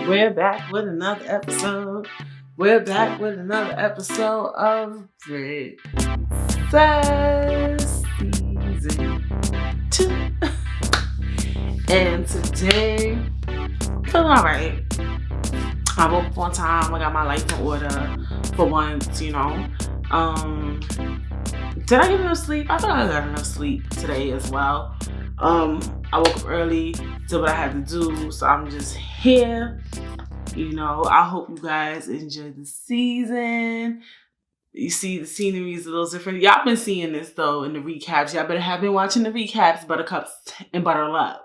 We're back with another episode. We're back with another episode of Britt Says Season 2. And today, feeling alright. I woke up on time. I got my life in order for once, Did I get enough sleep? I thought I got enough sleep today as well. I woke up early, did what I had to do, so I'm just here. I hope you guys enjoyed the season. You see, the scenery is a little different. Y'all been seeing this, though, in the recaps. Y'all better have been watching the recaps, Buttercups and Butterloves.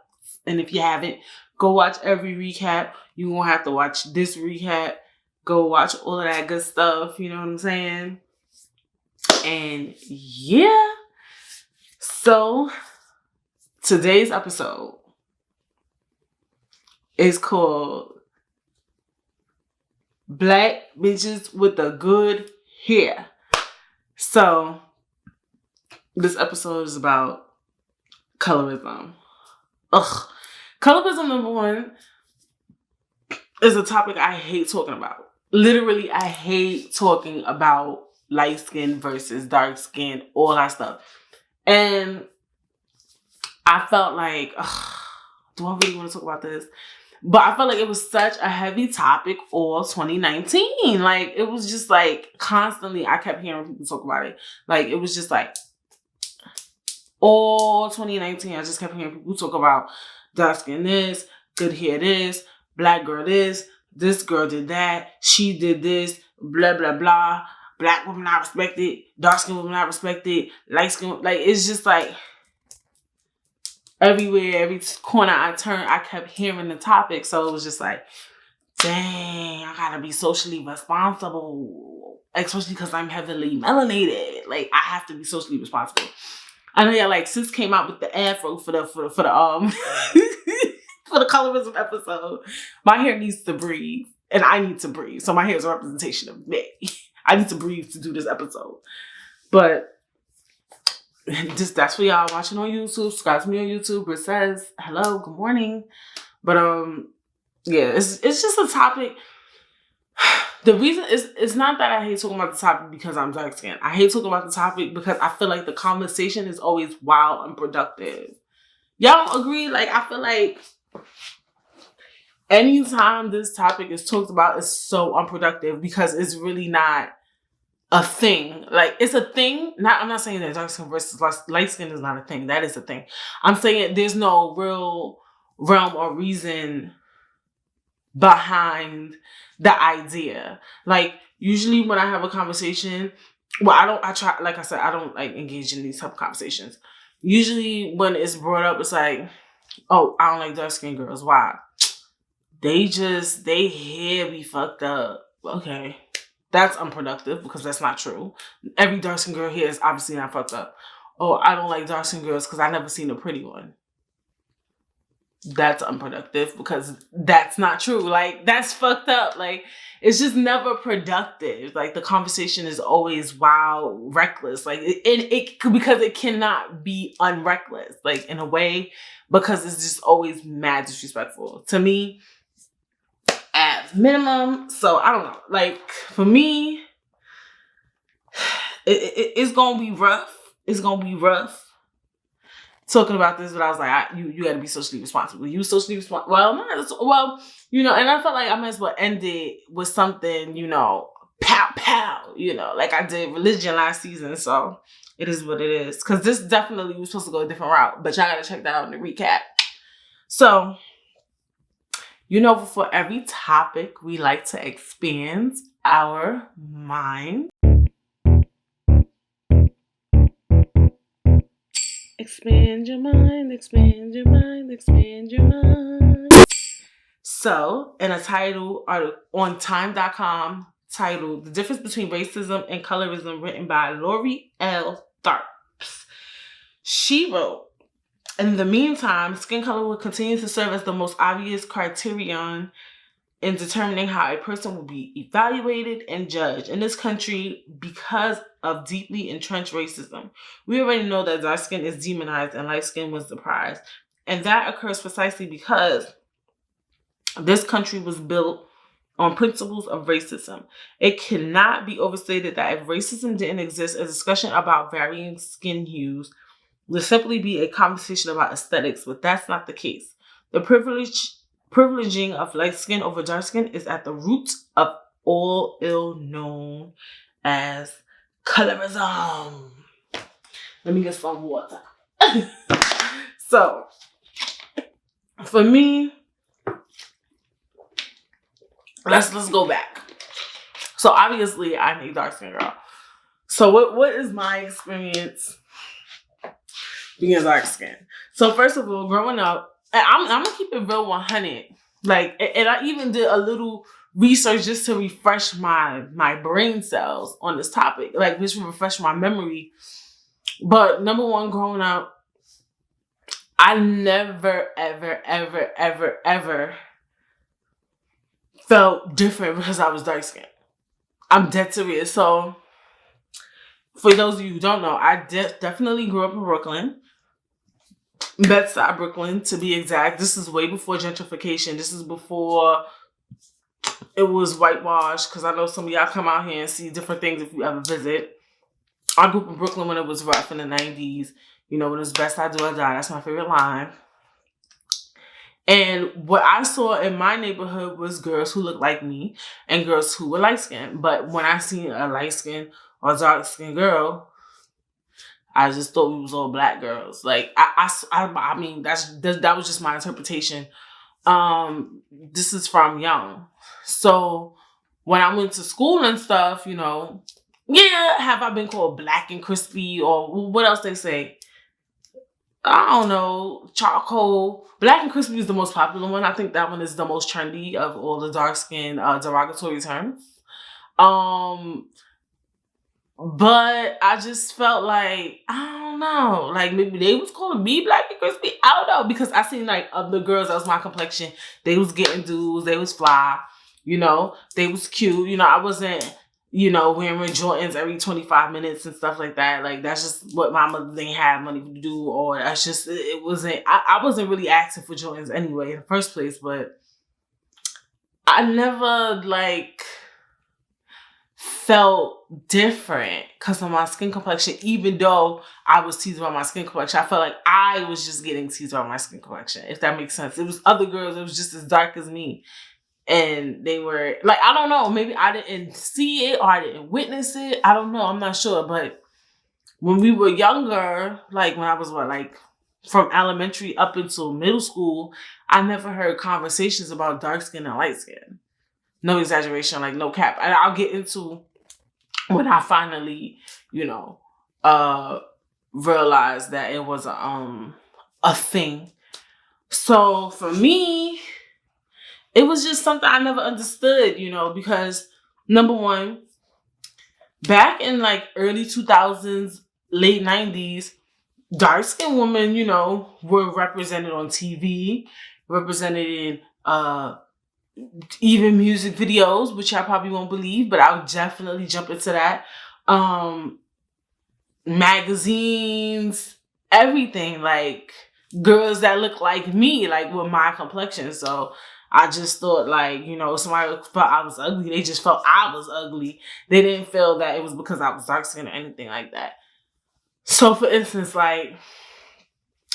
And if you haven't, go watch every recap. You're going to have to watch this recap. Go watch all of that good stuff. You know what I'm saying? And, yeah. So, today's episode is called Black Bitches with the Good Hair. So, this episode is about colorism. Colorism, number one, is a topic I hate talking about. Literally, I hate talking about light skin versus dark skin, all that stuff. And I felt like, do I really want to talk about this? But I felt like it was such a heavy topic all 2019. Like, it was just like constantly, I kept hearing people talk about it. Like, it was just like all 2019, I just kept hearing people talk about dark skin this, good hair this, black girl this girl did that, she did this, blah, blah, blah. Black women not respected, dark skin women not respected, light skin, like, it's just like, everywhere, every corner I turned, I kept hearing the topic. So it was just like, dang, I gotta be socially responsible. Especially because I'm heavily melanated. Like, I have to be socially responsible. I know, like, sis came out with the afro for the for the for the colorism episode. My hair needs to breathe. And I need to breathe. So my hair is a representation of me. I need to breathe to do this episode. But just that's for y'all watching on YouTube. Subscribe to me on YouTube. Britt says hello, good morning. But yeah, it's just a topic. The reason is it's not that I hate talking about the topic because I'm dark skinned. I hate talking about the topic because I feel like the conversation is always wild and productive. Y'all agree? Like, I feel like anytime this topic is talked about, it's so unproductive because it's really not a thing. Like, it's a thing. I'm not saying that dark skin versus light skin is not a thing. That is a thing. I'm saying there's no real realm or reason behind the idea. Like, usually when I have a conversation, I don't like engage in these type of conversations. Usually when it's brought up, it's like, oh, I don't like dark skin girls. Why? They hair be fucked up. Okay. That's unproductive because that's not true. Every dark skin girl here is obviously not fucked up. Oh, I don't like dark skin girls because I never seen a pretty one. That's unproductive because that's not true. Like, that's fucked up. Like, it's just never productive. Like, the conversation is always wild, reckless. Like, because it cannot be unreckless. Like, in a way, because it's just always mad disrespectful to me. At minimum. So I don't know. Like, for me, it's gonna be rough. It's gonna be rough talking about this, but I was like, you gotta be socially responsible. You socially responsible. And I felt like I might as well end it with something, pow pow, like I did religion last season. So it is what it is. Because this definitely was supposed to go a different route, but y'all gotta check that out in the recap. So, for every topic, we like to expand our mind. Expand your mind, expand your mind, expand your mind. So, in a title on time.com titled The Difference Between Racism and Colorism, written by Lori L. Tharps, she wrote, in the meantime, skin color will continue to serve as the most obvious criterion in determining how a person will be evaluated and judged in this country because of deeply entrenched racism. We already know that dark skin is demonized and light skin was the prize. And that occurs precisely because This country was built on principles of racism. It cannot be overstated that if racism didn't exist, a discussion about varying skin hues would simply be a conversation about aesthetics, but that's not the case. The privileging of light skin over dark skin is at the root of all ill known as colorism. Let me get some water. So, for me, let's go back. So obviously, I'm a dark skin girl. So what is my experience being dark skin? So first of all, growing up, and I'm gonna keep it real 100. Like, and I even did a little research just to refresh my brain cells on this topic, like just to refresh my memory. But number one, growing up, I never, ever felt different because I was dark skinned. I'm dead serious. So, for those of you who don't know, I definitely grew up in Brooklyn. Bed-Stuy, Brooklyn, to be exact. This is way before gentrification. This is before it was whitewashed, because I know some of y'all come out here and see different things if you ever visit. I grew up in Brooklyn when it was rough in the 90s. You know, when it was best I do or die. That's my favorite line. And what I saw in my neighborhood was girls who looked like me and girls who were light-skinned. But when I seen a light-skinned or dark-skinned girl, I just thought we was all black girls. Like, I mean, that was just my interpretation. This is from young. So when I went to school and stuff, you know, yeah, have I been called black and crispy, or what else they say? I don't know, charcoal. Black and crispy is the most popular one. I think that one is the most trendy of all the dark skin derogatory terms. But I just felt like, I don't know, like maybe they was calling me black and crispy. I don't know, because I seen like other girls that was my complexion. They was getting dudes. They was fly. You know, they was cute. You know, I wasn't, you know, wearing Jordans every 25 minutes and stuff like that. Like, that's just what my mother didn't have money to do, or that's just, it wasn't, I wasn't really asking for Jordans anyway in the first place, but I never, like, felt different because of my skin complexion, even though I was teased about my skin complexion. I felt like I was just getting teased about my skin complexion, if that makes sense. It was other girls that was just as dark as me. And they were, like, I don't know, maybe I didn't see it or I didn't witness it. I don't know. I'm not sure. But when we were younger, like when I was, from elementary up until middle school, I never heard conversations about dark skin and light skin. No exaggeration, like no cap. And I'll get into when I finally, you know, realized that it was a thing. So for me, it was just something I never understood, you know, because number one, back in like early 2000s, late 90s, dark-skinned women, you know, were represented on TV, represented in even music videos, which I probably won't believe, but I'll definitely jump into that. Magazines, everything, like girls that look like me, like with my complexion. So I just thought, like, you know, somebody felt I was ugly. They just felt I was ugly. They didn't feel that it was because I was dark skinned or anything like that. So, for instance, like,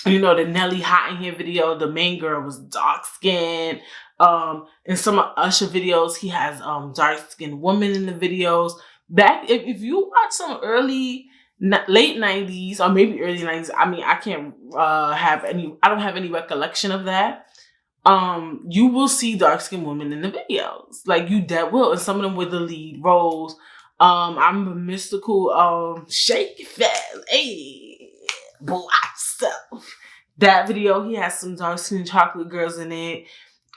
you know, the Nelly Hot in Here video, the main girl was dark skinned. In some of Usher videos, he has dark skinned women in the videos. Back, if you watch some late 90s or maybe early 90s, I mean, I don't have any recollection of that. You will see dark-skinned women in the videos. Like, you dead will. And some of them were the lead roles. I remember Mystical, Shake It Fast, hey, boy, stuff. That video, he has some dark-skinned chocolate girls in it.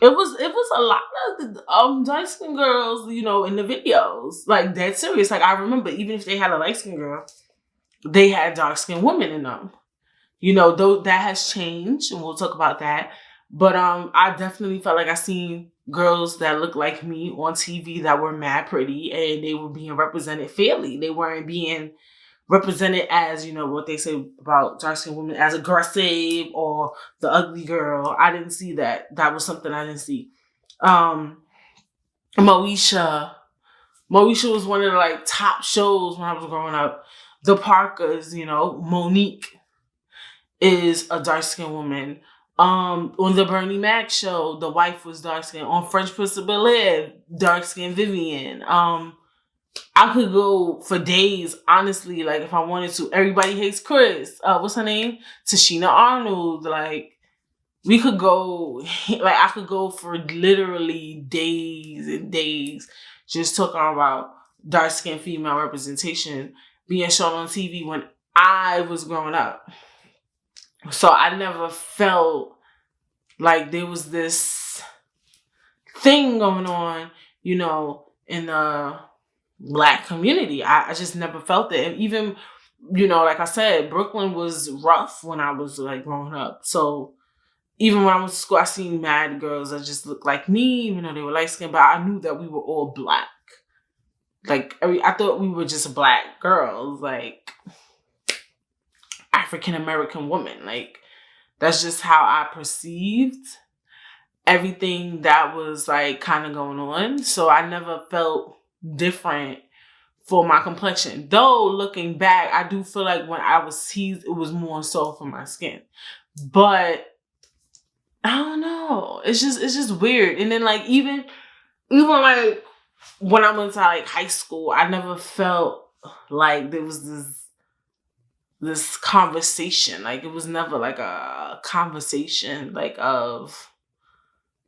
It was a lot of dark-skinned girls, you know, in the videos. Like, dead serious. Like, I remember, even if they had a light-skinned girl, they had dark-skinned women in them. You know, though that has changed, and we'll talk about that. But I definitely felt like I seen girls that looked like me on TV that were mad pretty, and they were being represented fairly. They weren't being represented as, you know, what they say about dark-skinned women, as aggressive or the ugly girl. I didn't see that. That was something I didn't see. Moesha. Moesha was one of the like top shows when I was growing up. The Parkers, you know, Monique is a dark skinned woman. On the Bernie Mac show, the wife was dark skinned. On French Prince of Bel-Air, dark skinned Vivian. I could go for days, honestly, like if I wanted to. Everybody Hates Chris. What's her name? Tashina Arnold. Like, we could go, like I could go for literally days and days just talking about dark skinned female representation being shown on TV when I was growing up. So I never felt like there was this thing going on, you know, in the Black community. I just never felt it. And even, you know, like I said, Brooklyn was rough when I was like growing up. So even when I went to school, I seen mad girls that just looked like me, even though they were light skinned, but I knew that we were all Black. Like, I thought we were just Black girls, like African American women. Like, that's just how I perceived everything that was like kind of going on. So I never felt different for my complexion. Though looking back, I do feel like when I was teased, it was more so for my skin. But I don't know. It's just weird. And then like even like when I went to like high school, I never felt like there was this conversation. Like it was never like a conversation like of,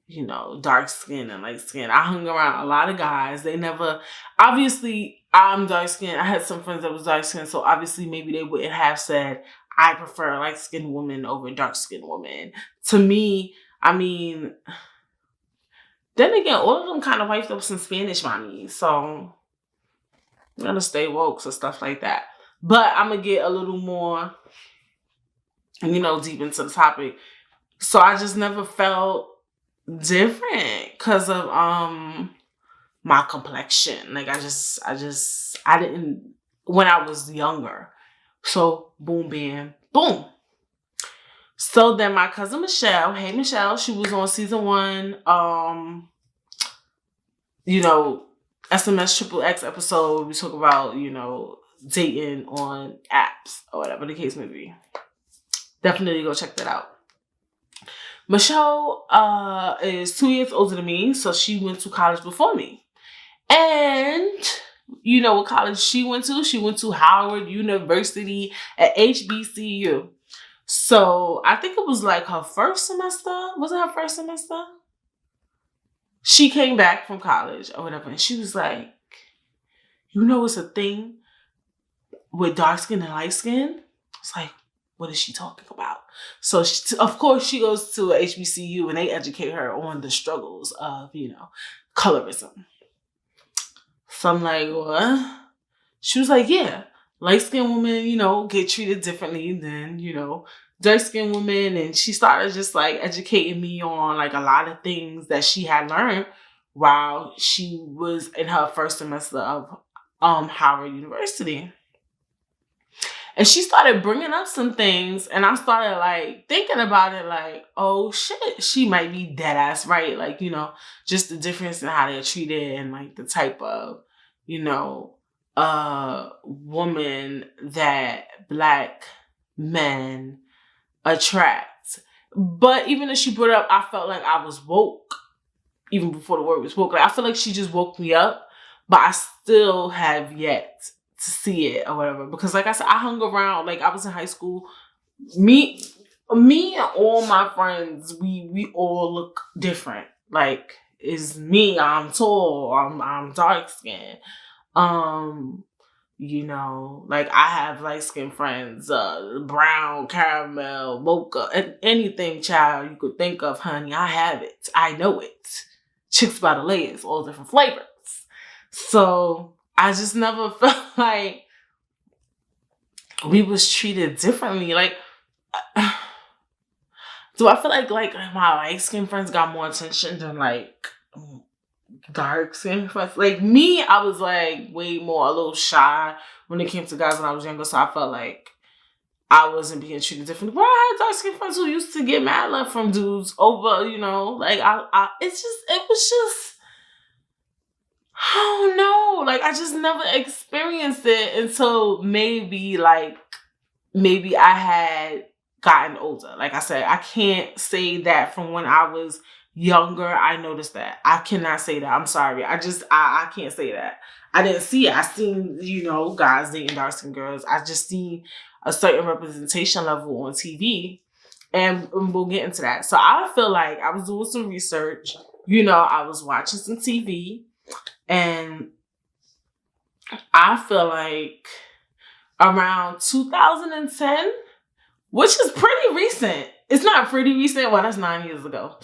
you know, dark skin and light skin. I hung around a lot of guys. They never, obviously I'm dark skinned. I had some friends that was dark skinned, so obviously maybe they wouldn't have said I prefer light skinned women over dark skinned women. To me, I mean, then again, all of them kind of wiped up some Spanish mommies, so I'm gonna stay woke, so stuff like that. But I'm gonna get a little more, you know, deep into the topic. So I just never felt different because of my complexion. Like I didn't when I was younger. So boom, bam, boom. So then my cousin Michelle, hey Michelle, she was on season 1, you know, SMS Triple X episode. We talk about, you know, dating on apps or whatever the case may be. Definitely go check that out. Michelle is 2 years older than me, so she went to college before me. And you know what college she went to? She went to Howard University at HBCU. So I think it was like her first semester. Was it her first semester? She came back from college or whatever, and she was like, you know, it's a thing with dark skin and light skin. It's like, what is she talking about? So, of course, she goes to a HBCU and they educate her on the struggles of, you know, colorism. So I'm like, what? She was like, yeah, light-skinned women, you know, get treated differently than, you know, dark-skinned women. And she started just like educating me on like a lot of things that she had learned while she was in her first semester of Howard University. And she started bringing up some things, and I started like thinking about it like, oh shit, she might be dead ass right. Like, you know, just the difference in how they're treated and like the type of, you know, woman that Black men attract. But even as she brought it up, I felt like I was woke even before the word was woke. Like I feel like she just woke me up, but I still have yet to see it or whatever. Because like I said, I hung around, like I was in high school. Me and all my friends, we all look different. Like, it's me, I'm tall, I'm dark skinned. You know, like I have light skinned friends, brown, caramel, mocha, anything, child, you could think of, honey, I have it. I know it. Chicks by the layers, all different flavors. So I just never felt like we was treated differently. Like, do I feel like my light skin friends got more attention than like dark skin friends? Like me, I was like way more a little shy when it came to guys when I was younger. So I felt like I wasn't being treated differently. But I had dark skin friends who used to get mad love from dudes over, you know, like it was just, I don't know. Like I just never experienced it until maybe I had gotten older. Like I said, I can't say that from when I was younger I noticed that. I cannot say that. I'm sorry. I can't say that. I didn't see it. I seen, you know, guys dating dark skinned girls. I just seen a certain representation level on TV. And we'll get into that. So I feel like I was doing some research. You know, I was watching some TV. And I feel like around 2010, which is pretty recent. It's not pretty recent. Well, that's 9 years ago.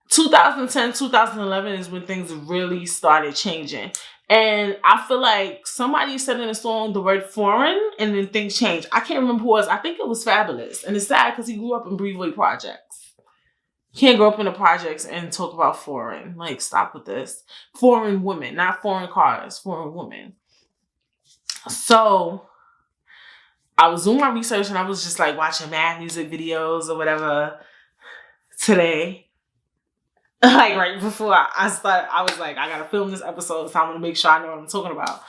2010, 2011 is when things really started changing. And I feel like somebody said in a song the word foreign and then things changed. I can't remember who it was. I think it was Fabulous. And it's sad because he grew up in Brevoy Projects. You can't grow up in the projects and talk about foreign. Like, stop with this. Foreign women, not foreign cars, foreign women. So I was doing my research and I was just like watching mad music videos or whatever today. Like right before I started, I was like, I gotta film this episode, so I'm gonna make sure I know what I'm talking about.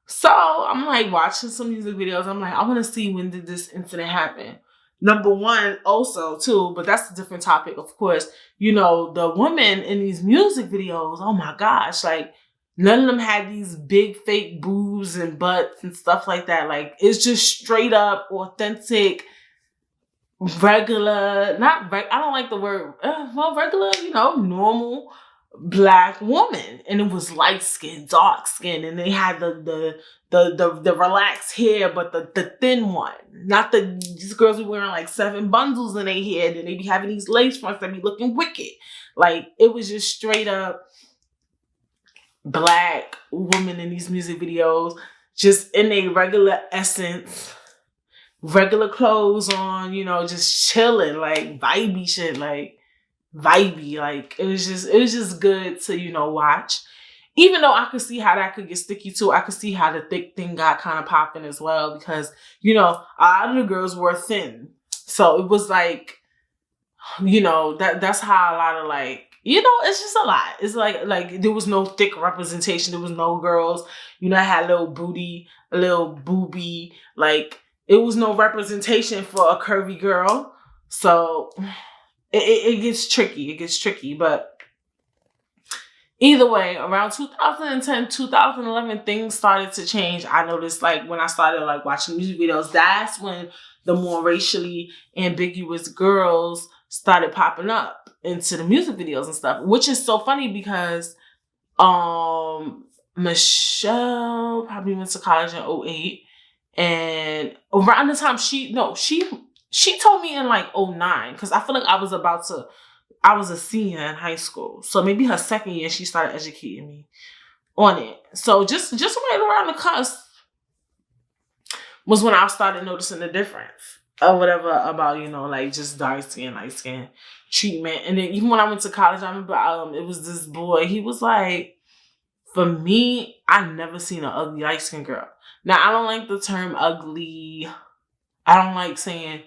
So I'm like watching some music videos. I'm like, I want to see when did this incident happen. Number one, also too, but that's a different topic, of course. You know, the women in these music videos, oh my gosh, like none of them had these big fake boobs and butts and stuff like that. Like it's just straight up authentic, regular, I don't like the word, regular, you know, normal black woman. And it was light skin, dark skin, and they had the relaxed hair, but the thin one. Not these girls were wearing like 7 bundles in their hair, and they be having these lace fronts that be looking wicked. Like it was just straight up black woman in these music videos, just in a regular essence, regular clothes on, you know, just chilling, like vibey shit, like vibey. Like it was just good to, you know, watch. Even though I could see how that could get sticky too, I could see how the thick thing got kind of popping as well, because, you know, a lot of the girls were thin. So it was like, you know, that's how a lot of like, you know, it's just a lot. It's like there was no thick representation. There was no girls, you know, I had a little booty, a little boobie, like it was no representation for a curvy girl. So it gets tricky. It gets tricky. But either way, around 2010, 2011, things started to change. I noticed like when I started like watching music videos, that's when the more racially ambiguous girls started popping up into the music videos and stuff, which is so funny because Michelle probably went to college in 2008. And around the time she told me in like 2009, because I feel like I was a senior in high school. So maybe her second year she started educating me on it. So just right around the cusp was when I started noticing the difference or whatever about, you know, like just dark skin, light skin treatment. And then even when I went to college, I remember it was this boy. He was like, for me, I never seen an ugly light skin girl. Now, I don't like the term ugly. I don't like saying,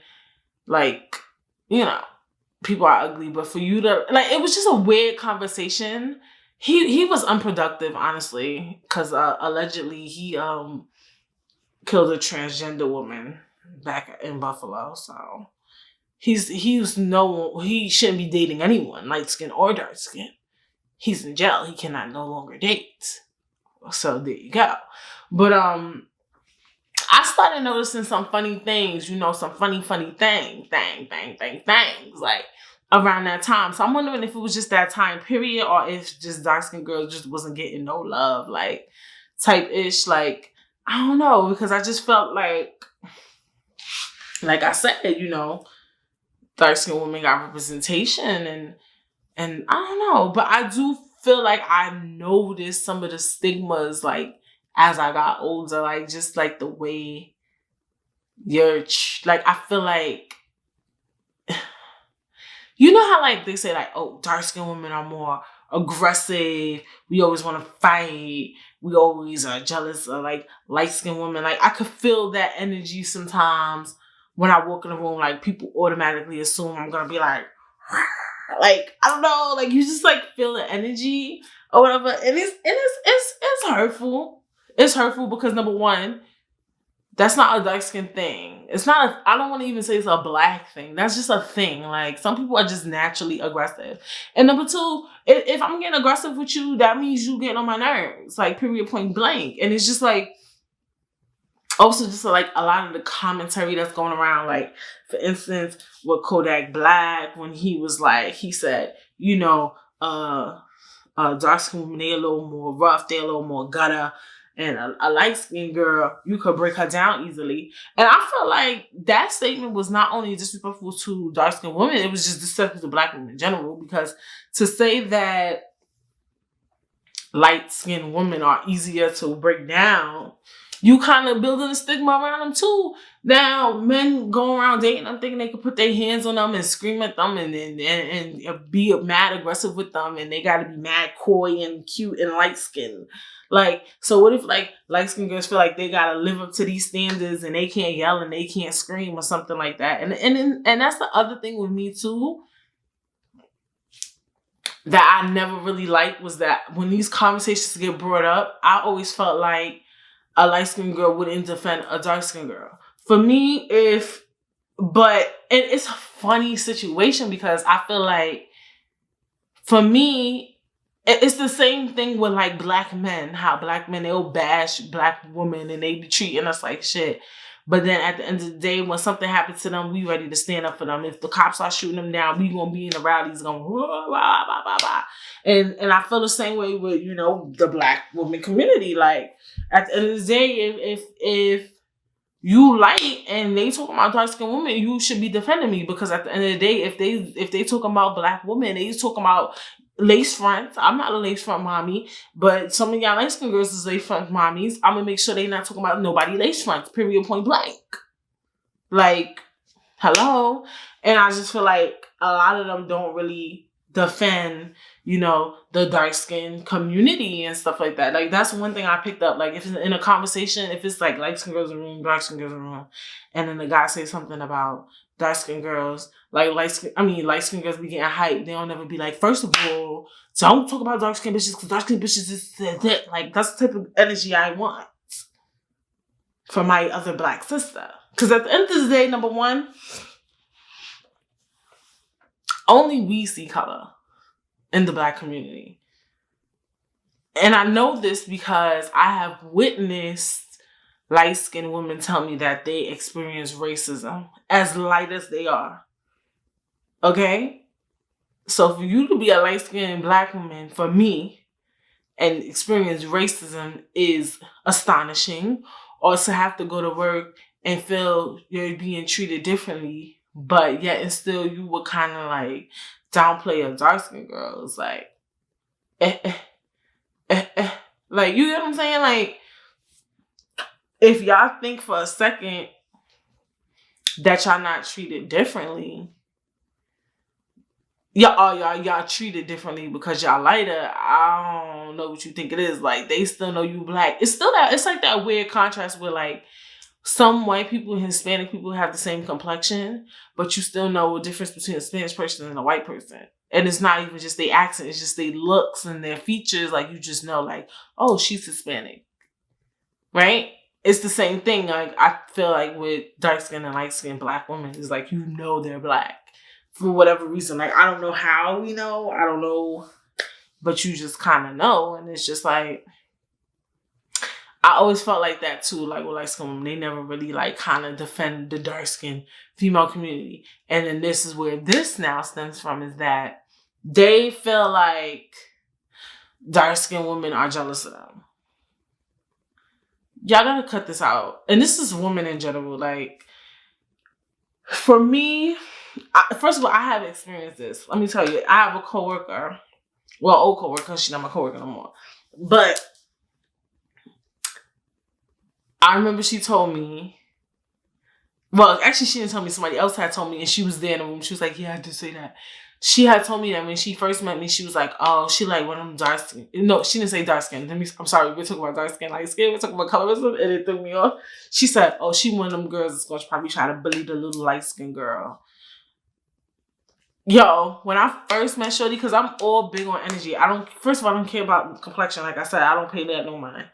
like, you know, people are ugly. But for you to, like, it was just a weird conversation. He was unproductive, honestly, because allegedly he killed a transgender woman back in Buffalo. So he shouldn't be dating anyone, light skin or dark skin. He's in jail. He cannot no longer date. So there you go. But I started noticing some funny things, you know, some funny things, like around that time. So I'm wondering if it was just that time period or if just dark skinned girls just wasn't getting no love, like type ish. Like, I don't know, because I just felt like I said, you know, dark skinned women got representation and I don't know, but I do feel like I noticed some of the stigmas, like, as I got older, like, just, like, the way like, I feel like, you know how, like, they say, like, oh, dark-skinned women are more aggressive, we always want to fight, we always are jealous of, like, light-skinned women. Like, I could feel that energy sometimes when I walk in the room, like, people automatically assume I'm gonna be like I don't know, like, you just like feel the energy or whatever, and it's hurtful. It's hurtful because, number one, that's not a dark skin thing. It's not I don't want to even say it's a black thing. That's just a thing. Like, some people are just naturally aggressive. And number two, if I'm getting aggressive with you, that means you getting on my nerves. Like, period, point blank. And it's just like, also just like a lot of the commentary that's going around. Like, for instance, with Kodak Black, when he was like, he said, dark skin women, they a little more rough, they a little more gutter. And a light-skinned girl, you could break her down easily. And I felt like that statement was not only disrespectful to dark-skinned women, it was just disrespectful to black women in general. Because to say that light-skinned women are easier to break down, you kind of building a stigma around them too. Now, men go around dating them thinking they could put their hands on them and scream at them and be mad aggressive with them, and they got to be mad coy and cute and light-skinned. Like, so what if, like, light-skinned girls feel like they got to live up to these standards and they can't yell and they can't scream or something like that? And that's the other thing with me too that I never really liked, was that when these conversations get brought up, I always felt like a light-skinned girl wouldn't defend a dark-skinned girl. For me, it's a funny situation because I feel like, for me, it's the same thing with, like, black men. How black men, they'll bash black women and they be treating us like shit. But then at the end of the day, when something happens to them, we ready to stand up for them. If the cops are shooting them down, we gonna be in the rallies going, blah, blah, blah, blah, blah. And I feel the same way with, the black woman community. Like, at the end of the day, if you light and they talking about dark skinned women, you should be defending me, because at the end of the day, if they talking about black women, they talking about lace fronts. I'm not a lace front mommy, but some of y'all light skinned girls is lace front mommies. I'm gonna make sure they not talking about nobody lace fronts. Period, point blank. Like, hello. And I just feel like a lot of them don't really defend, the dark skin community and stuff like that. Like, that's one thing I picked up. Like, if it's in a conversation, if it's like light skin girls in the room, dark skin girls in the room, and then the guy says something about dark skin girls, like light skin girls be getting hyped. They don't ever be like, first of all, don't talk about dark skin bitches because dark skin bitches is that. Like, that's the type of energy I want for my other black sister. Because at the end of the day, number one, only we see color in the black community. And I know this because I have witnessed light-skinned women tell me that they experience racism as light as they are. Okay? So for you to be a light-skinned black woman, for me, and experience racism is astonishing. Or to have to go to work and feel you're being treated differently, but yet and still you would kind of like downplay a dark-skinned girl. It's like, like, you get what I'm saying? Like, if y'all think for a second that y'all not treated differently, y'all treated differently because y'all lighter, I don't know what you think it is. Like, they still know you black. It's still that, it's like that weird contrast where, like, some white people and Hispanic people have the same complexion, but you still know the difference between a Spanish person and a white person. And it's not even just their accent, it's just their looks and their features. Like, you just know, like, oh, she's Hispanic. Right? It's the same thing. Like, I feel like with dark-skinned and light-skinned black women, it's like, they're black. For whatever reason. Like, I don't know how we know. I don't know. But you just kind of know. And it's just like, I always felt like that too. Like, with light-skinned women, they never really like kind of defend the dark-skinned female community. And then this is where this now stems from, is that they feel like dark-skinned women are jealous of them. Y'all gotta cut this out. And this is women in general. Like, for me, first of all, I have experienced this. Let me tell you, I have a coworker. Well, old coworker. She's not my coworker no more. But I remember she told me. Well, actually, she didn't tell me. Somebody else had told me, and she was there in the room. She was like, "Yeah, I did say that." she had told me that when she first met me, she was like, oh, she like one of them dark skin. No, she didn't say dark skin. I'm sorry, we're talking about dark skin, light skin. We're talking about colorism, and it threw me off. She said, oh, she one of them girls that's going to probably try to bully the little light skin girl. Yo, when I first met Shorty, because I'm all big on energy. First of all, I don't care about complexion. Like I said, I don't pay that no mind.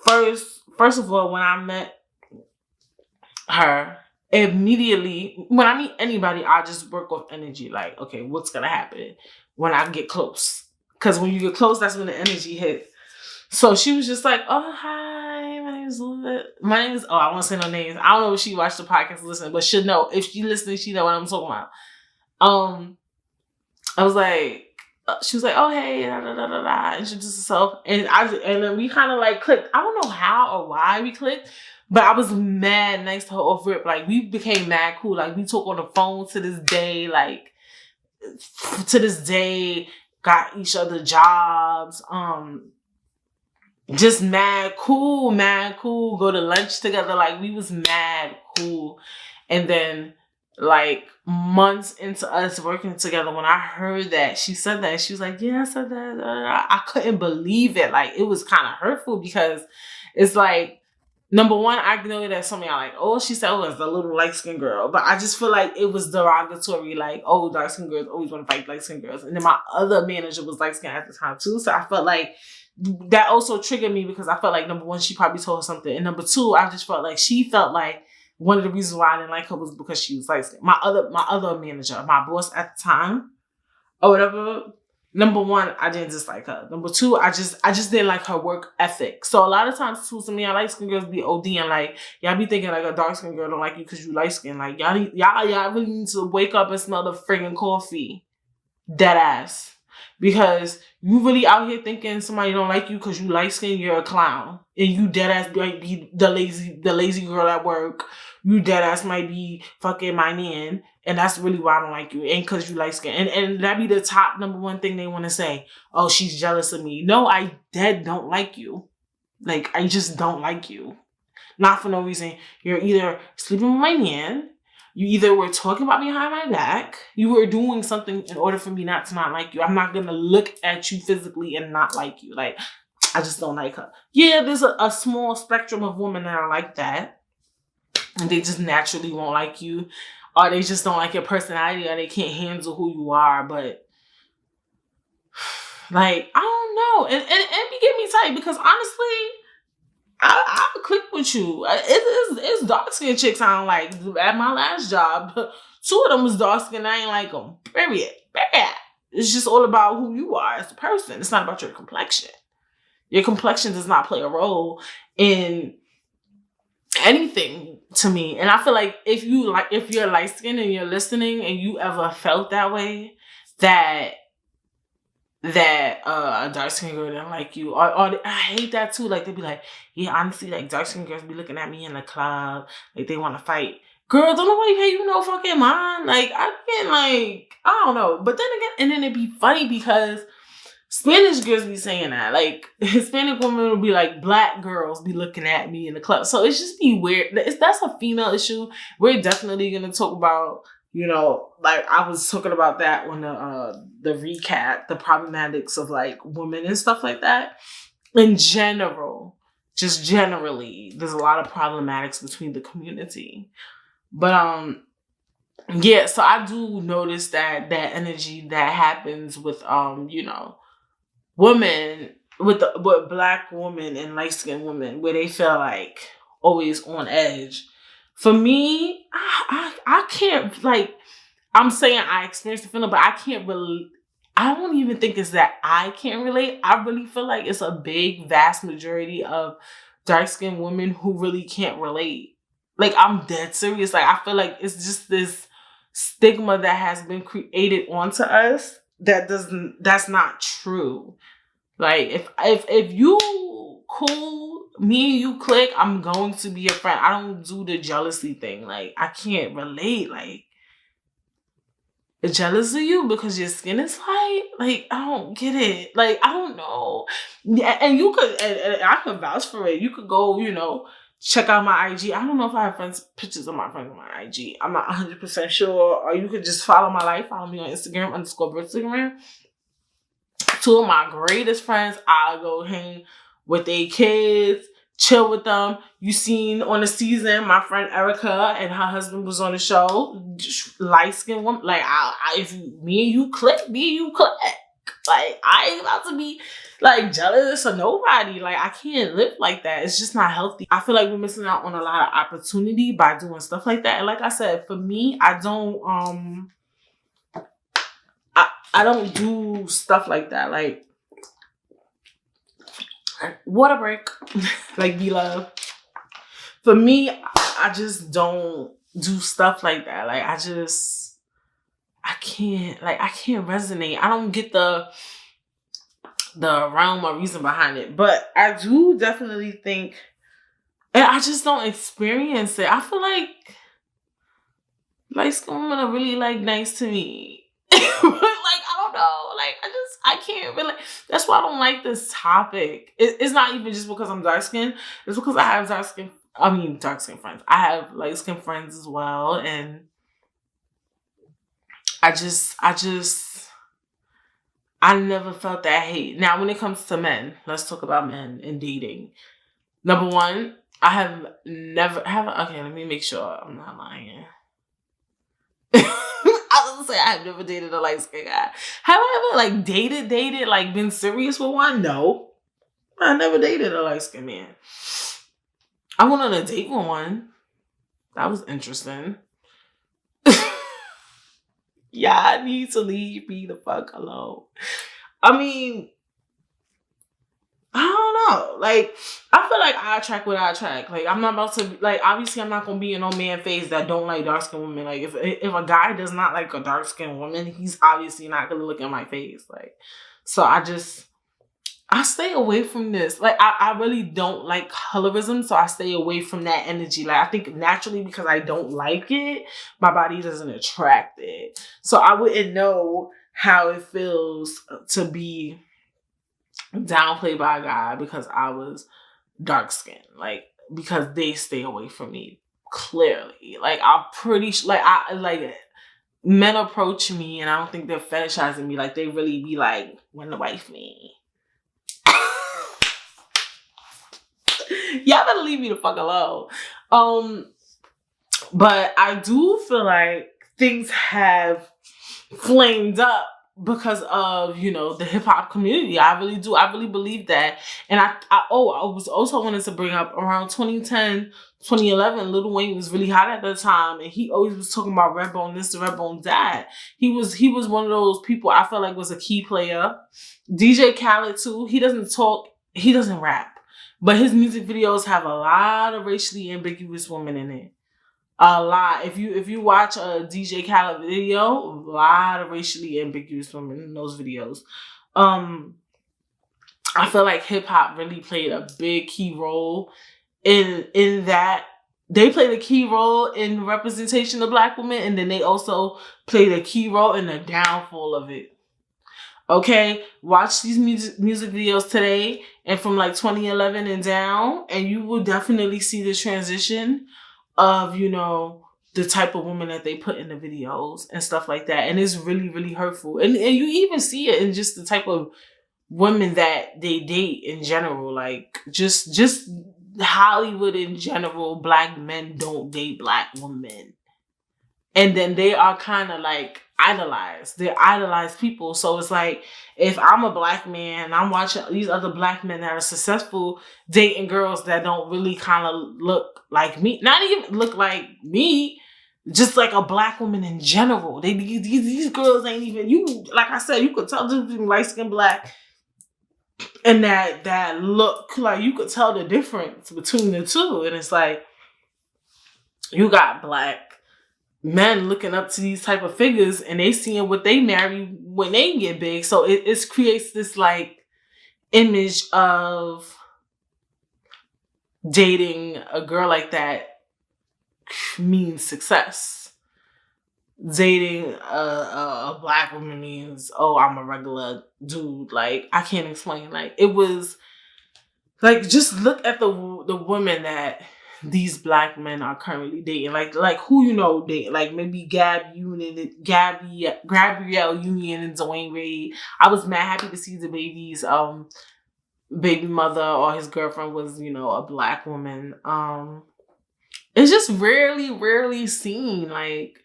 First of all, when I met her, immediately, when I meet anybody, I just work off energy. Like, okay, what's going to happen when I get close? Because when you get close, that's when the energy hits. So she was just like, oh, hi, my name is Liz. I won't say no names. I don't know if she watched the podcast or listen, but she'll know. If she listening, she know what I'm talking about. I was like, she was like, oh, hey, da, da, da, da, da, introduce herself. And then we kind of like clicked. I don't know how or why we clicked, but I was mad nice to her off rip. Like, we became mad cool. Like, we talk on the phone to this day. Like, to this day, got each other jobs. Just mad cool. Go to lunch together. Like, we was mad cool. And then, like, months into us working together, when I heard that she said that, she was like, yeah, I said that. I couldn't believe it. Like, it was kind of hurtful because it's like, number one, I know that some of y'all like, oh, she said, oh, it's the little light-skinned girl. But I just feel like it was derogatory. Like, oh, dark-skinned girls always want to fight light-skinned girls. And then my other manager was light-skinned at the time too. So I felt like that also triggered me because I felt like, number one, she probably told her something. And number two, I just felt like she felt like one of the reasons why I didn't like her was because she was light-skinned. My other manager, my boss at the time, or whatever. Number one, I didn't dislike her. Number two, I just didn't like her work ethic. So a lot of times too, to me, I light-skinned girls be OD and like, y'all be thinking like a dark-skinned girl don't like you because you light-skinned. Like, y'all really need to wake up and smell the friggin' coffee. Dead ass. Because you really out here thinking somebody don't like you because you light-skinned, you're a clown. And you dead ass might be the lazy girl at work. You dead ass might be fucking my man. And that's really why I don't like you. And because you light-skinned. And that be the top number one thing they want to say. Oh, she's jealous of me. No, I don't like you. Like, I just don't like you. Not for no reason. You're either sleeping with my man. You either were talking about me behind my back. You were doing something in order for me not to not like you. I'm not going to look at you physically and not like you. Like, I just don't like her. Yeah, there's a small spectrum of women that are like that. And they just naturally won't like you. Or they just don't like your personality. Or they can't handle who you are. But, like, I don't know. And be getting me tight. Because honestly, I'll click with you. It's dark-skinned chicks I don't like. At my last job, 2 of them was dark-skinned. I ain't like them. Period. It's just all about who you are as a person. It's not about your complexion. Your complexion does not play a role in anything to me. And I feel like if you're light-skinned and you're listening and you ever felt that way, that a dark-skinned girl didn't like you. Or I hate that too. Like, they be like, yeah, honestly, like, dark-skinned girls be looking at me in the club. Like, they want to fight. Girl, don't nobody pay you no fucking mind. Like, I can't, like, I don't know. But then again, and then it'd be funny because Spanish girls be saying that. Like, Hispanic women will be like, black girls be looking at me in the club. So it's just be weird. That's a female issue. We're definitely going to talk about, you know, like, I was talking about that when the recap, the problematics of, like, women and stuff like that. In general, just generally, there's a lot of problematics between the community. But, yeah, so I do notice that energy that happens with, you know, women, with black women and light-skinned women, where they feel like always on edge. For me, I can't, like, I'm saying I experienced the feeling, but I can't really, I don't even think it's that I can't relate. I really feel like it's a big, vast majority of dark-skinned women who really can't relate. Like, I'm dead serious. Like, I feel like it's just this stigma that has been created onto us that's not true. Like, if you cool, me and you click, I'm going to be your friend. I don't do the jealousy thing. Like, I can't relate. Like, jealous of you because your skin is light? Like, I don't get it. Like, I don't know. And you could, and I could vouch for it. You could go, you know, check out my IG. I don't know if I have pictures of my friends on my IG. I'm not 100% sure. Or you could just follow my life. Follow me on Instagram _Britt. Two of my greatest friends, I'll go hang with their kids, chill with them. You seen on the season, my friend Erica and her husband was on the show. Light skinned woman. Like, if me and you click, me and you click. Like, I ain't about to be like jealous of nobody. Like, I can't live like that. It's just not healthy. I feel like we're missing out on a lot of opportunity by doing stuff like that. And like I said, for me, I don't do stuff like that. Like, water break. Like, be love. For me, I just don't do stuff like that. Like, I can't resonate. I don't get the realm or reason behind it. But I do definitely think, and I just don't experience it. I feel like light-skinned women are really, like, nice to me. Like, I don't know. Like, I can't really. That's why I don't like this topic. It's not even just because I'm dark-skinned. It's because I have dark-skinned friends. I have light-skinned friends as well. And I never felt that hate. Now, when it comes to men, let's talk about men and dating. Number one, I have never okay, let me make sure I'm not lying. I was gonna say I have never dated a light-skinned guy. Have I ever like dated, like been serious with one? No. I never dated a light-skinned man. I went on a date with one. That was interesting. Y'all need to leave me the fuck alone. I mean, I don't know. Like, I feel like I attract what I attract. Like, I'm not about to, like, obviously I'm not going to be in no man face that don't like dark-skinned women. Like, if a guy does not like a dark-skinned woman, he's obviously not going to look at my face. Like, so I stay away from this. Like, I really don't like colorism, so I stay away from that energy. Like, I think naturally because I don't like it, my body doesn't attract it. So I wouldn't know how it feels to be downplayed by a guy because I was dark-skinned. Like, because they stay away from me, clearly. Like, I'm pretty sure, like, men approach me and I don't think they're fetishizing me. Like, they really be like, when the wife me. Y'all better leave me the fuck alone. But I do feel like things have flamed up because of, you know, the hip hop community. I really do. I really believe that. And I was also wanted to bring up around 2010, 2011, Lil Wayne was really hot at the time, and he always was talking about Redbone this, Redbone that. He was one of those people I felt like was a key player. DJ Khaled too. He doesn't talk. He doesn't rap. But his music videos have a lot of racially ambiguous women in it. A lot. If you watch a DJ Khaled video, a lot of racially ambiguous women in those videos. I feel like hip hop really played a big key role in that. They played a key role in representation of Black women, and then they also played a key role in the downfall of it. Okay, watch these music videos today and from like 2011 and down, and you will definitely see the transition of, you know, the type of woman that they put in the videos and stuff like that. And it's really, really hurtful. And you even see it in just the type of women that they date in general. Like, just Hollywood in general, Black men don't date Black women. And then they are kind of like idolized. They're idolized people. So it's like, if I'm a Black man and I'm watching these other Black men that are successful dating girls that don't really kind of look like me, not even look like me, just like a Black woman in general. These girls ain't even, you, like I said, you could tell the difference between light skin Black and that look. Like, you could tell the difference between the two. And it's like, you got Black men looking up to these type of figures and they seeing what they marry when they get big. So it creates this like image of dating a girl like that means success. Dating a Black woman means, oh, I'm a regular dude. Like, I can't explain. Like, it was like, just look at the women that these black men are currently dating. Like who you know dating. Like maybe Gabrielle Union and Dwayne Wade. I was mad happy to see the baby's baby mother or his girlfriend was, you know, a black woman. It's just rarely seen. Like,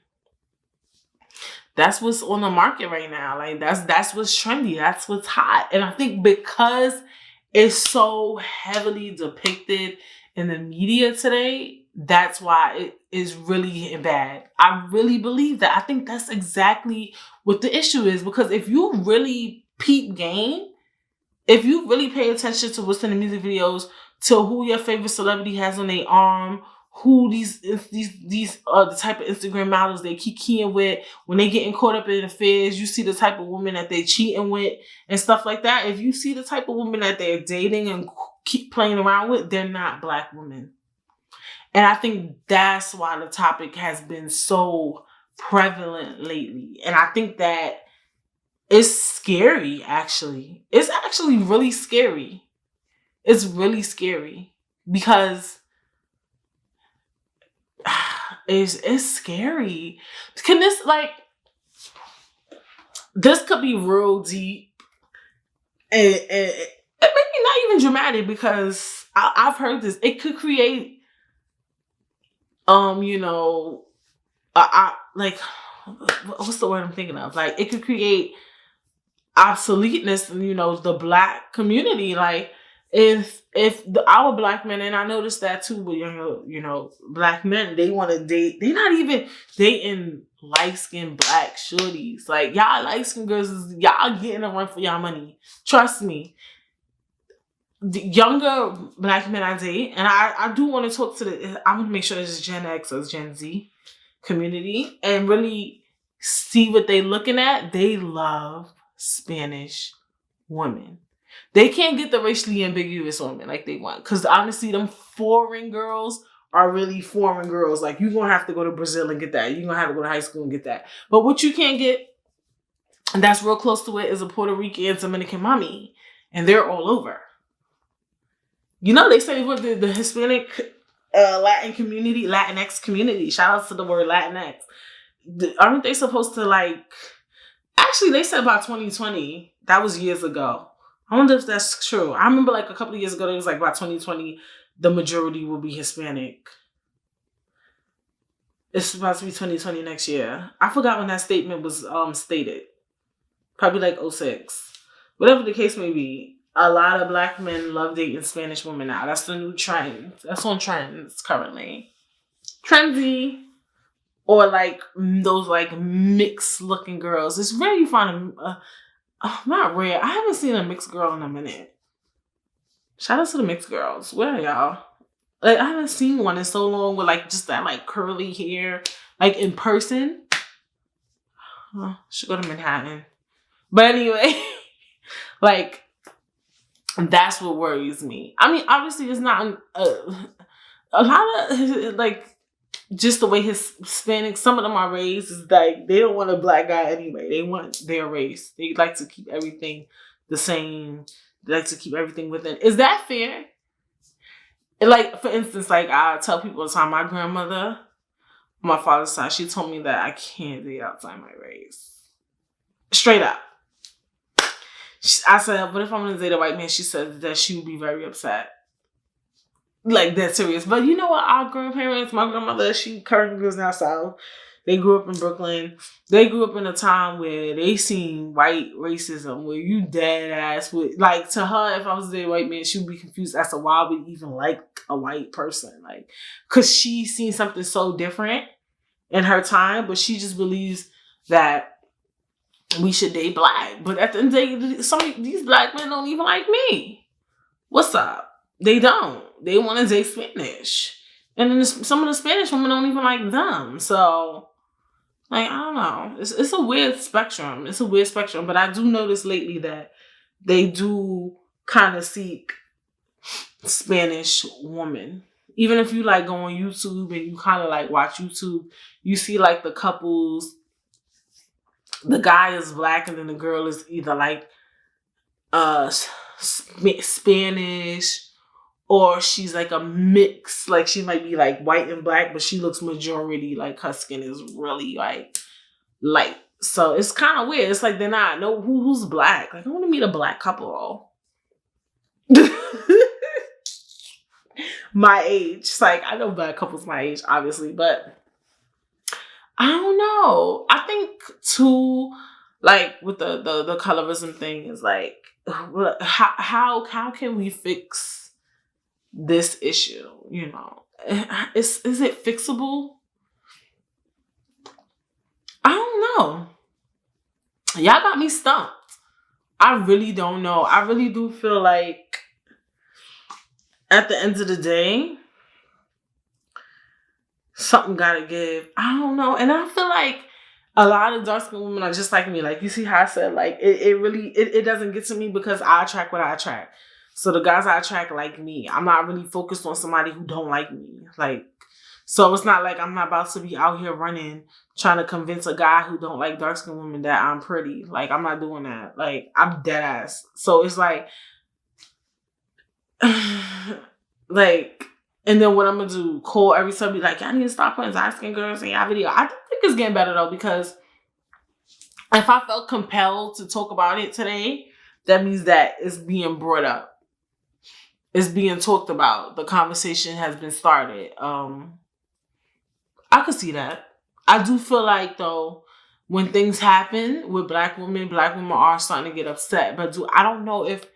that's what's on the market right now. Like, that's what's trendy. That's what's hot. And I think because it's so heavily depicted in the media today, that's why it is really getting bad. I really believe that. I think that's exactly what the issue is. Because if you really peep game, if you really pay attention to what's in the music videos, to who your favorite celebrity has on their arm, who these the type of Instagram models they keep keying with, when they getting caught up in affairs, you see the type of women that they cheating with and stuff like that. If you see the type of women that they're dating and keep playing around with, they're not black women. And I think that's why the topic has been so prevalent lately. And I think that it's scary, actually. It's actually really scary. It's really scary because it's scary. Can this, like, this could be real deep and maybe not even dramatic, because I've heard this. It could create, you know, like, what's the word I'm thinking of? Like, it could create obsoleteness in, you know, the black community. Like, if our black men, and I noticed that too with younger, you know, black men, they want to date. They're not even dating light-skinned black shorties. Like, y'all light-skinned girls, y'all getting a run for y'all money. Trust me. The younger black men I date, and I do want to talk to I want to make sure this is Gen X or Gen Z community and really see what they looking at. They love Spanish women. They can't get the racially ambiguous women like they want. Because honestly, them foreign girls are really foreign girls. Like, you're going to have to go to Brazil and get that. You're going to have to go to high school and get that. But what you can't get, and that's real close to it, is a Puerto Rican Dominican mommy. And they're all over. You know, they say what the Hispanic Latin community, Latinx community, shout out to the word Latinx. Aren't they supposed to, like, actually they said by 2020, that was years ago. I wonder if that's true. I remember like a couple of years ago, it was like by 2020, the majority will be Hispanic. It's supposed to be 2020 next year. I forgot when that statement was stated. Probably like 06. Whatever the case may be, a lot of black men love dating Spanish women now. That's the new trend. That's on trends currently. Trendy. Or like those like mixed looking girls. It's rare you find not rare. I haven't seen a mixed girl in a minute. Shout out to the mixed girls. Where are y'all? Like, I haven't seen one in so long with like just that like curly hair, like in person. Should go to Manhattan. But anyway, like, that's what worries me. I mean, obviously it's not a lot of like, just the way Hispanic, some of them are raised, is like they don't want a black guy anyway. They want their race. They like to keep everything the same. They like to keep everything within. Is that fair? And like, for instance, like I tell people all the time, my grandmother, my father's side, she told me that I can't date outside my race. Straight up. I said, what if I'm going to date a white man? She said that she would be very upset. Like, that serious. But you know what? Our grandparents, my grandmother, she currently lives down south. They grew up in Brooklyn. They grew up in a time where they seen white racism, where you dead ass would, like, to her, if I was a white man, she would be confused as to why we even like a white person. Like, because she seen something so different in her time, but she just believes that we should date black. But at the end of the day, some of these black men don't even like me. What's up? They don't. They want to date Spanish. And then some of the Spanish women don't even like them. So, like, I don't know. It's a weird spectrum. It's a weird spectrum. But I do notice lately that they do kind of seek Spanish women. Even if you, like, go on YouTube and you kind of, like, watch YouTube, you see, like, the couples. The guy is black and then the girl is either, like, Spanish or she's like a mix. Like she might be like white and black, but she looks majority like her skin is really like light. So it's kind of weird. It's like they're not no who's black. Like I want to meet a black couple. My age. It's like I know black couples my age, obviously, but I don't know. I think too, like with the colorism thing is like how can we fix this issue? You know, is it fixable? I don't know. Y'all got me stumped. I really don't know. I really do feel like at the end of the day, something gotta give. I don't know. And I feel like a lot of dark-skinned women are just like me. Like, you see how I said, like, it really doesn't get to me because I attract what I attract. So the guys I attract like me. I'm not really focused on somebody who don't like me. Like, so it's not like I'm not about to be out here running, trying to convince a guy who don't like dark-skinned women that I'm pretty. Like, I'm not doing that. Like, I'm dead ass. So it's like, like, and then what I'm gonna do, call every time, be like, y'all need to stop putting dark-skinned girls in y'all video. I think it's getting better though, because if I felt compelled to talk about it today, that means that it's being brought up. It's being talked about. The conversation has been started. I could see that. I do feel like though, when things happen with black women are starting to get upset. But I don't know if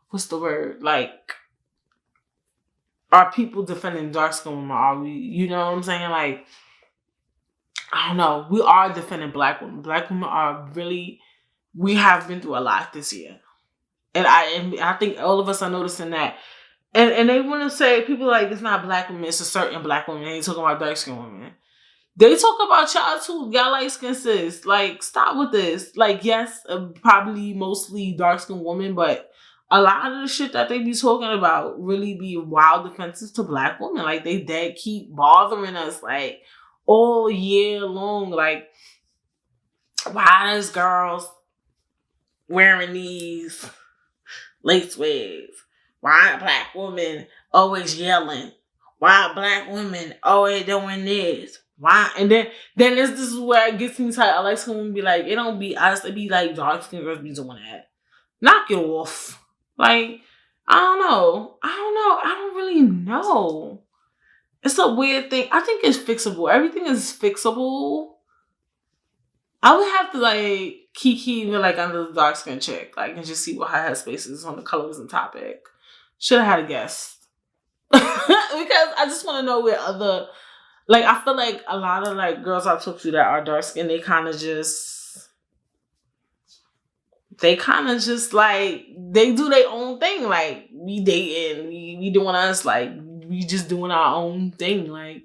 what's the word? Like, are people defending dark-skinned women? Are we, you know what I'm saying? Like, I don't know. We are defending black women. Black women are really, we have been through a lot this year. And I think all of us are noticing that. And they want to say, people like, it's not black women, it's a certain black women. They ain't talking about dark-skinned women. They talk about y'all too. Y'all light-skinned sis. Like, stop with this. Like, yes, probably mostly dark-skinned women, but a lot of the shit that they be talking about really be wild offenses to black women. Like, they dead keep bothering us, like, all year long. Like, why is girls wearing these lace wigs? Why are black women always yelling? Why are black women always doing this? Why? And then this is where it gets me tight. I like someone be like, it don't be us. It be like dark-skinned girls be doing that. Knock it off. Like, I don't know. I don't really know. It's a weird thing. I think it's fixable. Everything is fixable. I would have to, like, kiki like under the dark skin chick, like, and just see what her headspace is on the colorism topic. Should have had a guest. Because I just want to know where other, like, I feel like a lot of, like, girls I talk to that are dark skinned, they kind of just, like, they do their own thing. Like, we dating, we doing us, like, we just doing our own thing. Like,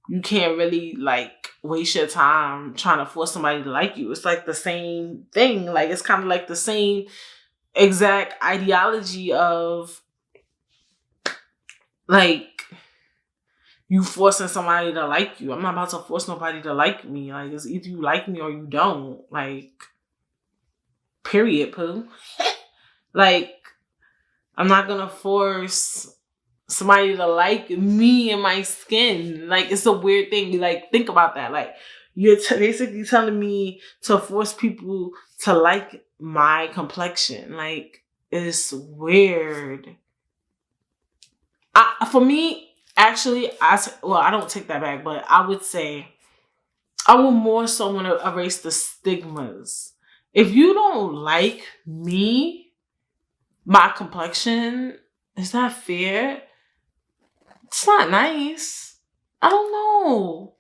you can't really, like, waste your time trying to force somebody to like you. It's like the same thing. Like, it's kind of like the same exact ideology of, like, you forcing somebody to like you. I'm not about to force nobody to like me. Like, it's either you like me or you don't. Like, period, poo. Like, I'm not gonna force somebody to like me and my skin. Like, it's a weird thing. Like, think about that. Like, you're basically telling me to force people to like my complexion. Like, it's weird. For me, actually, I don't take that back, but I would say I would more so want to erase the stigmas. If you don't like me, my complexion, is that fair? It's not nice. I don't know.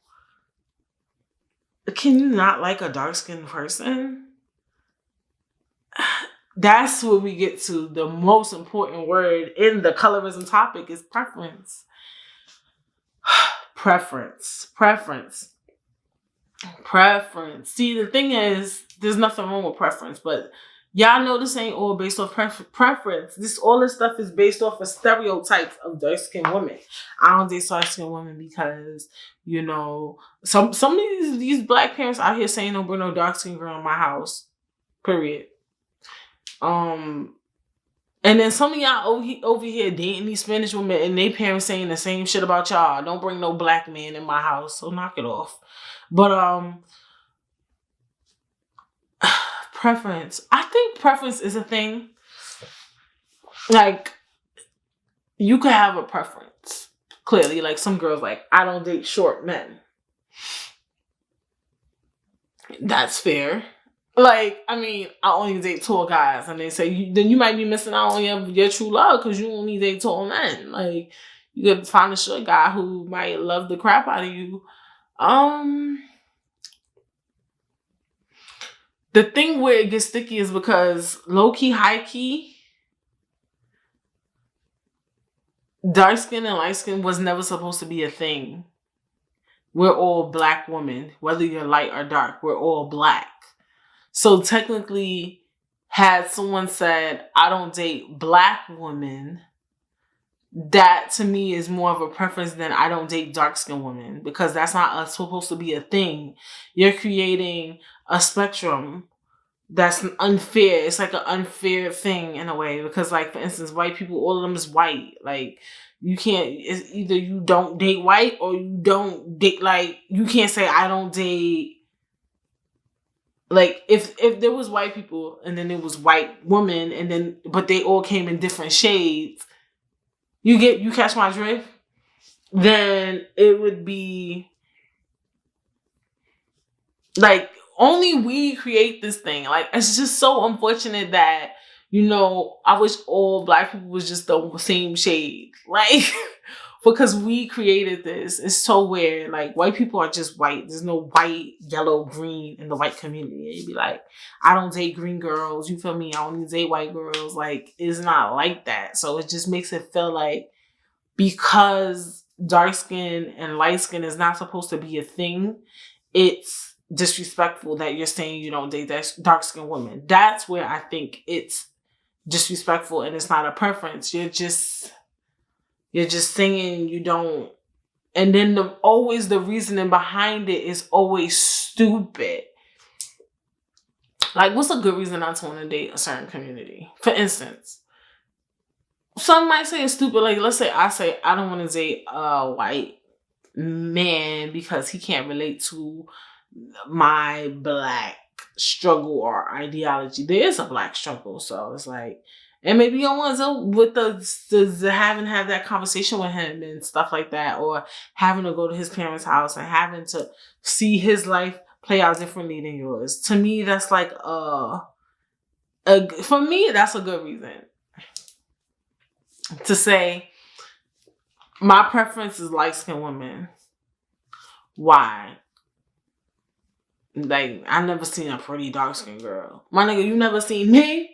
Can you not like a dark-skinned person? That's where we get to the most important word in the colorism topic is preference. Preference. See, the thing is, there's nothing wrong with preference, but y'all know this ain't all based off preference. All this stuff is based off of stereotypes of dark-skinned women. I don't date dark-skinned women because, you know, some of these black parents out here saying don't bring no dark-skinned girl in my house. Period. And then some of y'all over here dating these Spanish women and they parents saying the same shit about y'all. Don't bring no black man in my house. So knock it off. But preference. I think preference is a thing. Like, you could have a preference. Clearly, like some girls like, I don't date short men. That's fair. Like, I mean, I only date tall guys. And they say, then you might be missing out on your true love because you only date tall men. Like, you could find a short guy who might love the crap out of you. The thing where it gets sticky is because low-key, high-key, dark skin and light skin was never supposed to be a thing. We're all black women. Whether you're light or dark, we're all black. So technically, had someone said, I don't date black women, that to me is more of a preference than I don't date dark-skinned women, because that's not supposed to be a thing. You're creating a spectrum that's unfair. It's like an unfair thing in a way, because like, for instance, white people, all of them is white. Like, you can't, it's either you don't date white or you don't date, like, you can't say I don't date. Like, if there was white people and then there was white women and then, but they all came in different shades, you catch my drift? Then it would be like, only we create this thing. Like, it's just so unfortunate that, you know, I wish all black people was just the same shade. Like, because we created this. It's so weird. Like, white people are just white. There's no white, yellow, green in the white community. You'd be like, I don't date green girls. You feel me? I only date white girls. Like, it's not like that. So it just makes it feel like, because dark skin and light skin is not supposed to be a thing, it's disrespectful that you're saying you don't date that dark skinned woman. That's where I think it's disrespectful, and it's not a preference. You're just saying you don't, and then always the reasoning behind it is always stupid. Like, what's a good reason not to want to date a certain community? For instance, some might say it's stupid. Like, let's say I say I don't want to date a white man because he can't relate to my black struggle or ideology. There is a black struggle, so it's like, and maybe you don't want to with the having have that conversation with him and stuff like that, or having to go to his parents' house and having to see his life play out differently than yours. To me, that's like for me, that's a good reason to say my preference is light-skinned women. Why? Like, I never seen a pretty dark-skinned girl. My nigga, you never seen me?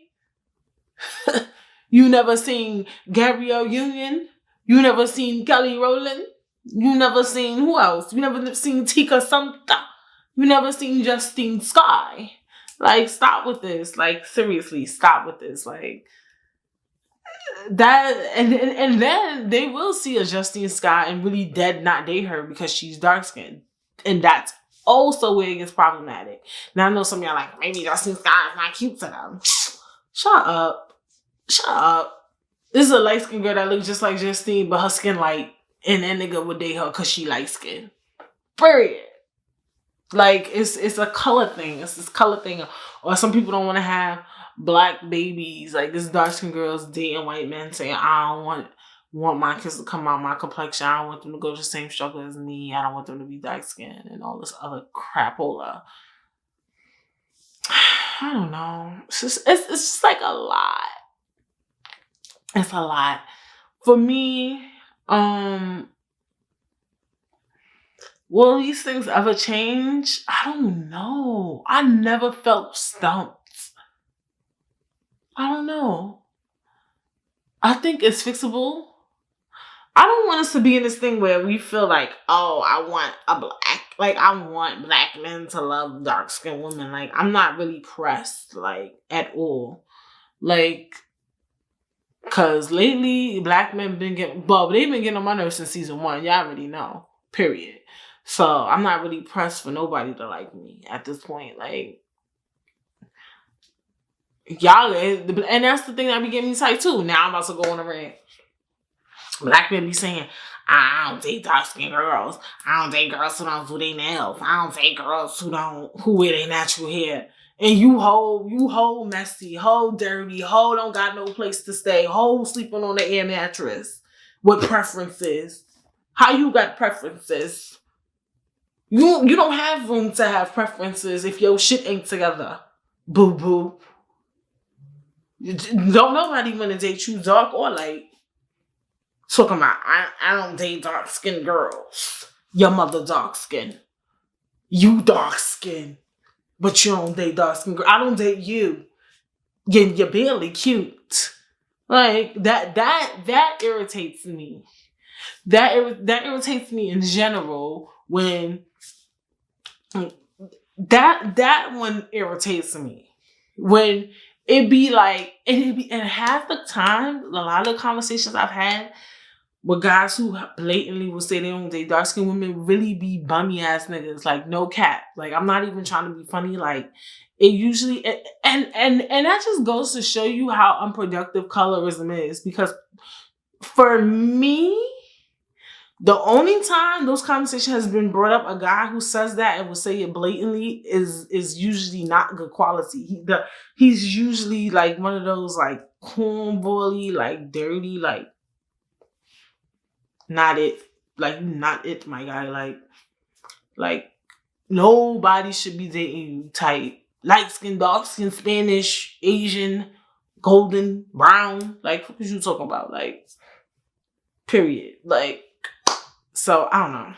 You never seen Gabrielle Union? You never seen Kelly Rowland? You never seen who else? You never seen Tika Sumter? You never seen Justine Skye? Like, stop with this. Like, seriously, stop with this. Like, that, and then they will see a Justine Skye and really not date her because she's dark-skinned. And that's also where it gets problematic. Now, I know some of y'all like, maybe Justine Skye is not cute to them. Shut up. This is a light-skinned girl that looks just like Justine, but her skin light, and that nigga would date her because she light-skinned. Period. Like, it's a color thing. It's this color thing. Or some people don't want to have black babies. Like, this dark-skinned girls dating white men saying, I don't want my kids to come out my complexion. I don't want them to go to the same struggle as me. I don't want them to be dark-skinned and all this other crapola. I don't know. It's just like a lot. It's a lot. For me, will these things ever change? I don't know. I never felt stumped. I don't know. I think it's fixable. I don't want us to be in this thing where we feel like, oh, I want black men to love dark-skinned women. Like, I'm not really pressed, like, at all. Like, because lately, black men they've been getting on my nerves since season 1. Y'all already know. Period. So, I'm not really pressed for nobody to like me at this point. Like, Y'all, and that's the thing that be getting me tight too. Now I'm about to go on a rant. Black men be saying, I don't date dark skinned girls. I don't date girls who don't do their nails. I don't date girls who wear their natural hair. And you whole messy, whole dirty, whole don't got no place to stay, whole sleeping on the air mattress with preferences. How you got preferences? You don't have room to have preferences if your shit ain't together. Boo boo. Don't nobody want to date you dark or light. Talking about, I don't date dark skinned girls. Your mother dark skinned. You dark skinned. But you don't date dark skinned girls. I don't date you. You're barely cute. Like, that irritates me. That irritates me in general when that one irritates me. When it be like, and half the time, a lot of the conversations I've had with guys who blatantly will say they don't date dark skinned women really be bummy ass niggas. Like, no cap. Like, I'm not even trying to be funny. Like, it usually, and that just goes to show you how unproductive colorism is. Because for me, the only time those conversations has been brought up, a guy who says that and will say it blatantly is usually not good quality. He's usually like one of those like cornbally, like dirty, like not it, my guy. Like nobody should be dating you type. Light skin, dark skin, Spanish, Asian, golden, brown. Like, what was you talking about? Like, period. Like, so I don't know.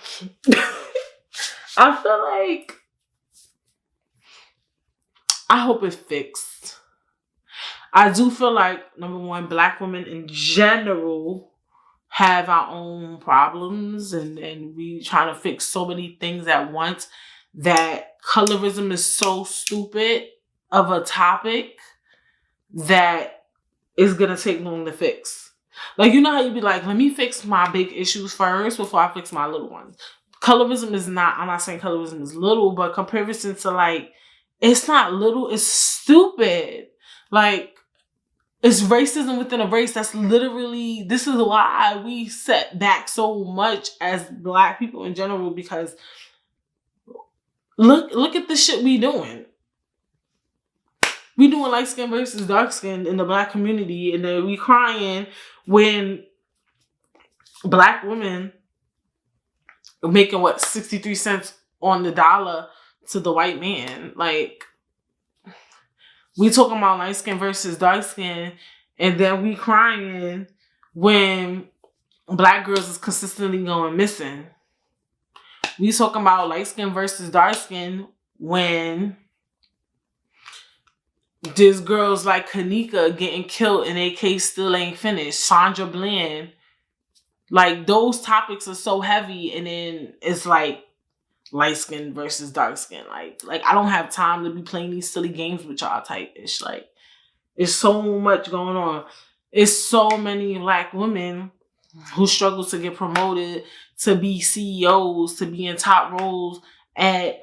I feel like I hope it's fixed. I do feel like, number one, Black women in general have our own problems, and we trying to fix so many things at once that colorism is so stupid of a topic that it's gonna take long to fix. Like, you know how you be like, let me fix my big issues first before I fix my little ones. Colorism is not, I'm not saying colorism is little, but comparison to like, it's not little, it's stupid. Like, it's racism within a race. That's literally, this is why we set back so much as Black people in general, because look at the shit we doing. We doing light skin versus dark skin in the Black community, and then we crying when Black women are making 63 cents on the dollar to the white man. Like, we talking about light skin versus dark skin, and then we crying when Black girls is consistently going missing. We talking about light skin versus dark skin when there's girls like Kanika getting killed and their case still ain't finished. Sandra Bland. Like, those topics are so heavy, and then it's like light skin versus dark skin. Like I don't have time to be playing these silly games with y'all type ish. Like, it's so much going on. It's so many Black women who struggle to get promoted, to be CEOs, to be in top roles and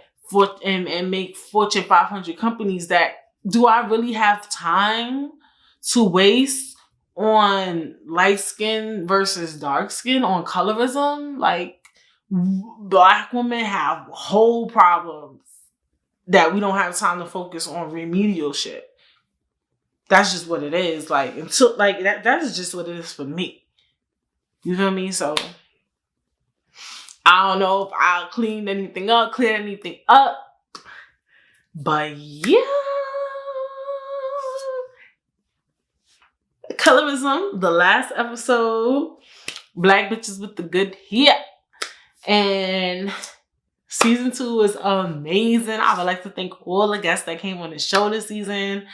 make Fortune 500 companies. That, do I really have time to waste on light skin versus dark skin, on colorism? Like, Black women have whole problems that we don't have time to focus on remedial shit. That's just what it is. Like, until like that is just what it is for me. You feel me? So I don't know if I'll clear anything up, but yeah. Colorism, the last episode, Black bitches with the good hair. And season 2 was amazing. I would like to thank all the guests that came on the show this season.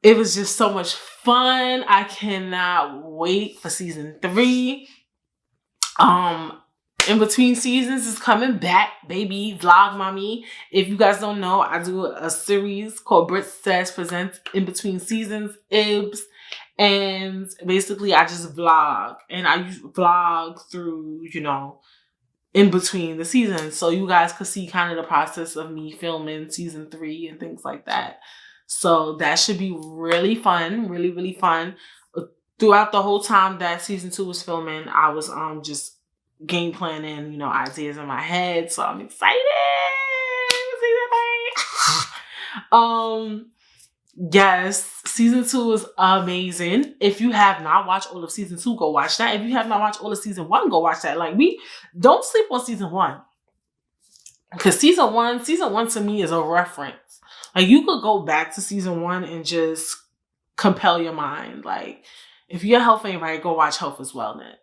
It was just so much fun. I cannot wait for season 3. In Between Seasons is coming back, baby. Vlog Mommy. If you guys don't know, I do a series called Britt Says Presents In Between Seasons, IBS. And basically, I just vlog. And I use vlog through, in between the seasons. So you guys could see kind of the process of me filming season 3 and things like that. So that should be really fun, really, really fun. Throughout the whole time that season 2 was filming, I was just game planning, you know, ideas in my head. So I'm excited. Yes, season 2 is amazing. If you have not watched all of season 2, go watch that. If you have not watched all of season 1, go watch that. Like, we don't sleep on season 1. Because season one to me is a reference. Like, you could go back to season 1 and just compel your mind. Like, if your health ain't right, go watch Health is Wellness.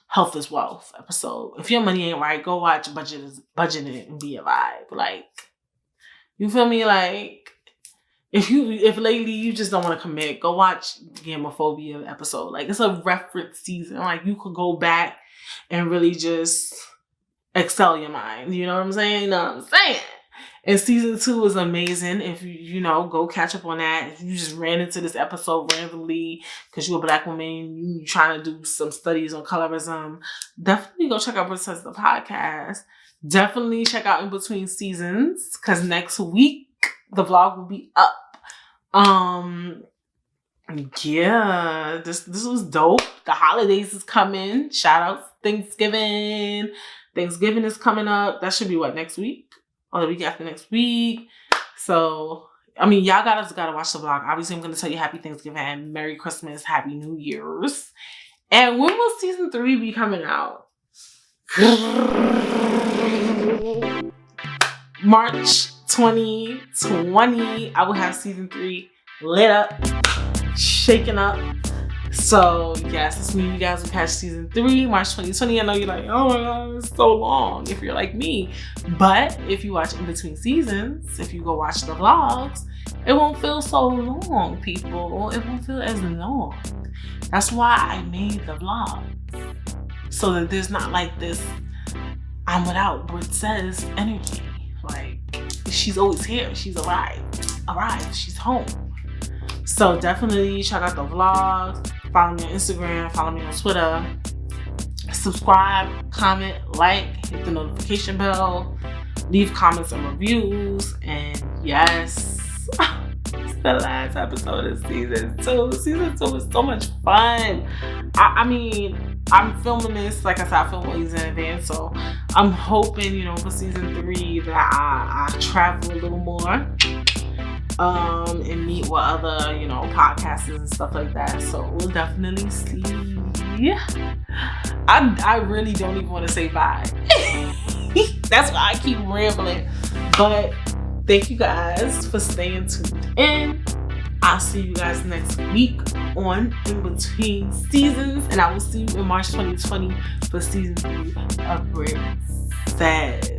Health is Wealth episode. If your money ain't right, go watch Budgeting It and Be a Vibe. Like, you feel me? Like, if lately you just don't want to commit, go watch Gamophobia episode. Like, it's a reference season. Like, you could go back and really just excel your mind. You know what I'm saying? You know what I'm saying? And season 2 is amazing. If you know, go catch up on that. If you just ran into this episode randomly because you're a Black woman, you trying to do some studies on colorism, definitely go check out Britt Says the podcast. Definitely check out In Between Seasons, because next week the vlog will be up. Yeah, this was dope. The holidays is coming. Shout out Thanksgiving. Thanksgiving is coming up. That should be what, next week? Or the week after next week. So, I mean, y'all gotta watch the vlog. Obviously, I'm gonna tell you Happy Thanksgiving and Merry Christmas, Happy New Year's. And when will season 3 be coming out? March 2020, I will have season 3 lit up, shaking up. So yes, this means you guys will catch season 3, March 2020. I know you're like, oh my God, it's so long if you're like me. But if you watch In Between Seasons, if you go watch the vlogs, it won't feel so long, people. It won't feel as long. That's why I made the vlog. So that there's not like this, I'm without Britt Says energy. Like, she's always here. She's arrived, she's home. So definitely check out the vlogs. Follow me on Instagram. Follow me on Twitter. Subscribe, comment, like, hit the notification bell. Leave comments and reviews. And yes, it's the last episode of season 2. Season 2 is so much fun. I mean, I'm filming this, like I said, I film all these in advance. So I'm hoping, you know, for season 3 that I travel a little more. And meet with other, you know, podcasters and stuff like that. So we'll definitely see. I really don't even want to say bye. That's why I keep rambling. But thank you guys for staying tuned in. I'll see you guys next week on In Between Seasons. And I will see you in March 2020 for season 3 of Britt Says.